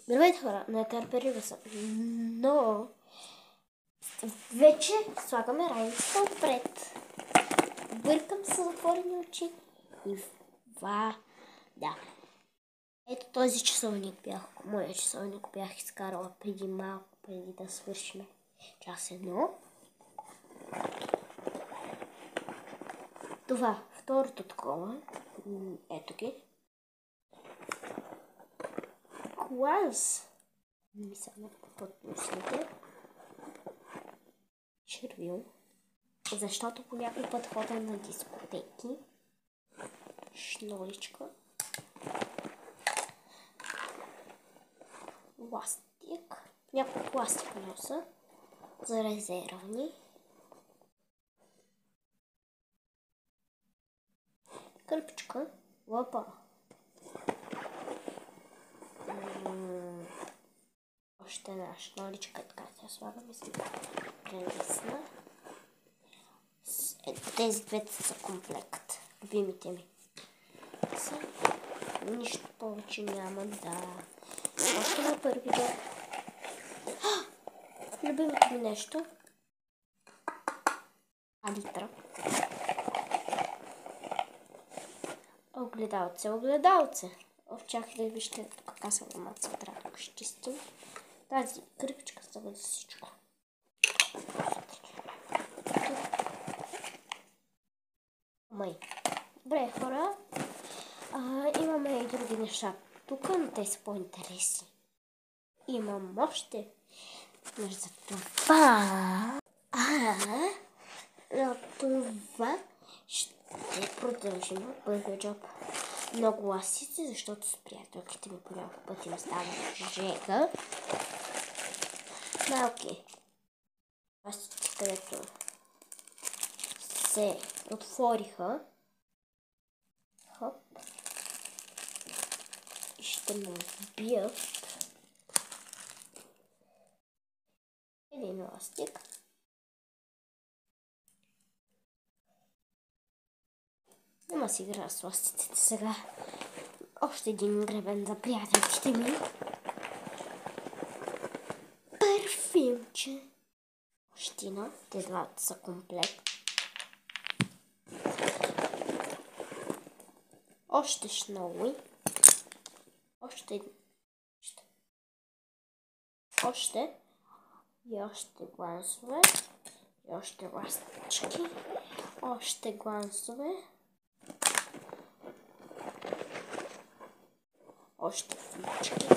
Здравейте хора, нетърпелива съм, но вече слагаме раницата отпред. Бъркам с затворени очи и да. Ето този часовник моя часовник бях изкарала преди малко, преди да свършим час едно. Това, второто такова, ето ги. Клас! Не ми са на подмислите. Червил. Защото по някой път ходя на дискотеки. Шноричка. Ластик. Някой пластик носа. За резервни. Кърпичка. Лапа. Още една шноричка, така се слагаме си прелесна. Тези двете са комплект. Любимите ми. Нищо повече няма, да. Още на първи ден. Любимото ми нещо. Алитра. Огледалце. Чакай да вижте кака са амация. Трябва да го изчистим. Тази кърпичка става за всичко. Добре, хора. Имаме и други неща тук, но те са по-интересни. Имам още. За това... За това ще продължим първия джоб. Много ластици, защото с приятелките ми по няколко пъти ми става жега. Малки ластици, където се отвориха. Хоп. И ще ме отбият. Един ластик. Нема си игра с ластиците сега. Още един гребен за приятелите ми. Парфюмче. Щина. Те двата са комплект. Още шноуи. Още. И още глансове. И още ластички. Още глансове. Още флички.